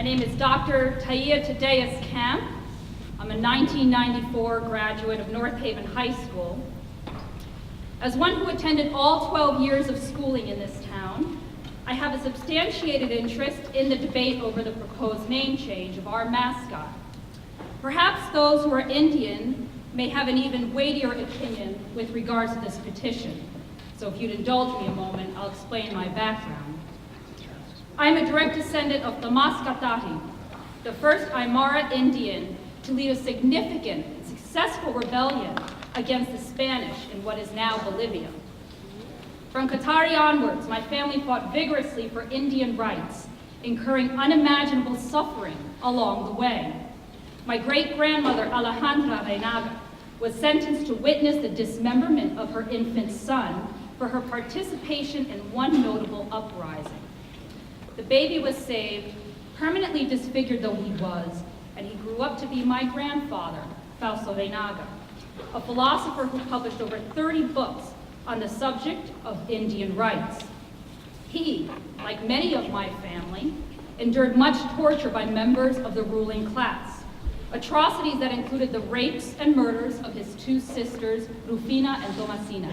My name is Dr. Taya Tadeus Camp. I'm a 1994 graduate of North Haven High School. As one who attended all 12 years of schooling in this town, I have a substantiated interest in the debate over the proposed name change of our mascot. Perhaps those who are Indian may have an even weightier opinion with regards to this petition. So if you'd indulge me a moment, I'll explain my background. I'm a direct descendant of the mascot, the first Aymara Indian to lead a significant and successful rebellion against the Spanish in what is now Bolivia. From Qatari onwards, my family fought vigorously for Indian rights, incurring unimaginable suffering along the way. My great-grandmother, Alejandra Reinaga, was sentenced to witness the dismemberment of her infant son for her participation in one notable uprising. The baby was saved, permanently disfigured though he was, and he grew up to be my grandfather, Fausto Reinaga, a philosopher who published over 30 books on the subject of Indian rights. He, like many of my family, endured much torture by members of the ruling class, atrocities that included the rapes and murders of his two sisters, Rufina and Tomasina.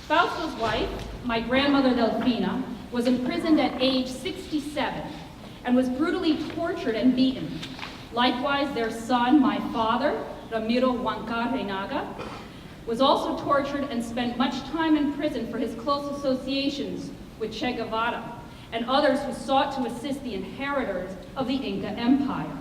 Fausto's wife, my grandmother Delfina, was imprisoned at age 67 and was brutally tortured and beaten. Likewise, their son, my father, Ramiro Huancar Reinaga, was also tortured and spent much time in prison for his close associations with Che Guevara and others who sought to assist the inheritors of the Inca Empire.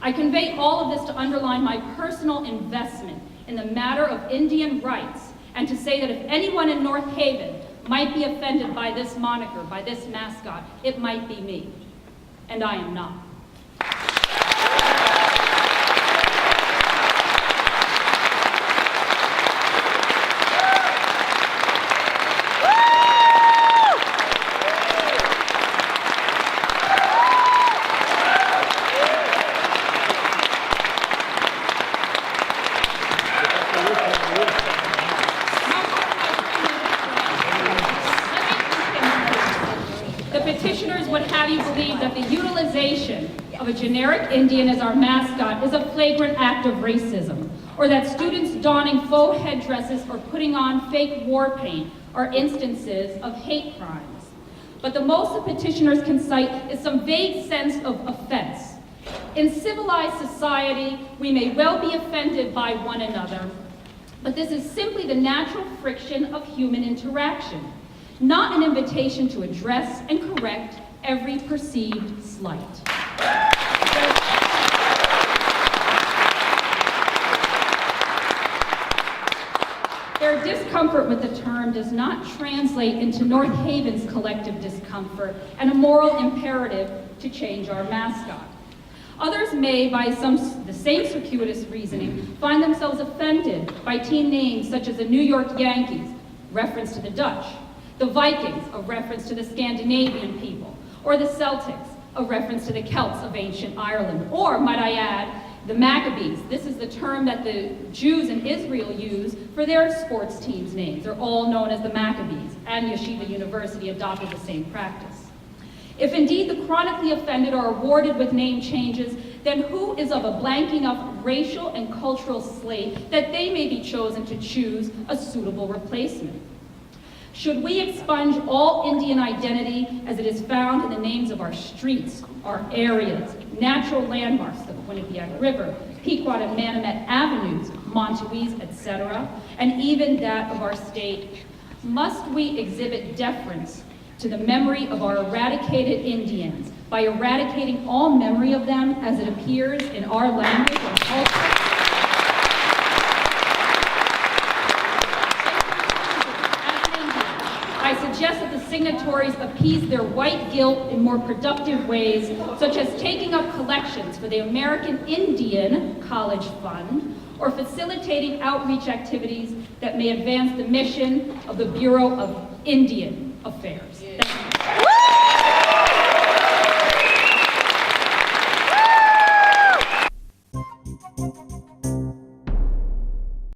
I convey all of this to underline my personal investment in the matter of Indian rights and to say that if anyone in North Haven might be offended by this moniker, by this mascot, it might be me, and I am not. Of a generic Indian as our mascot is a flagrant act of racism, or that students donning faux headdresses or putting on fake war paint are instances of hate crimes. But the most the petitioners can cite is some vague sense of offense. In civilized society, we may well be offended by one another, but this is simply the natural friction of human interaction, not an invitation to address and correct every perceived slight. Their discomfort with the term does not translate into North Haven's collective discomfort and a moral imperative to change our mascot. Others may, by the same circuitous reasoning, find themselves offended by team names such as the New York Yankees, reference to the Dutch, the Vikings, a reference to the Scandinavian people, or the Celtics, a reference to the Celts of ancient Ireland, or, might I add, the Maccabees. This is the term that the Jews in Israel use for their sports teams' names. They're all known as the Maccabees, and Yeshiva University adopted the same practice. If indeed the chronically offended are awarded with name changes, then who is of a blank enough racial and cultural slate that they may be chosen to choose a suitable replacement? Should we expunge all Indian identity as it is found in the names of our streets, our areas, natural landmarks, the Quinnipiac River, Pequot and Manomet Avenues, Montewies, etc., and even that of our state? Must we exhibit deference to the memory of our eradicated Indians by eradicating all memory of them as it appears in our language or culture? I suggest that the signatories appease their white guilt in more productive ways, such as taking up collections for the American Indian College Fund, or facilitating outreach activities that may advance the mission of the Bureau of Indian Affairs. Thank you.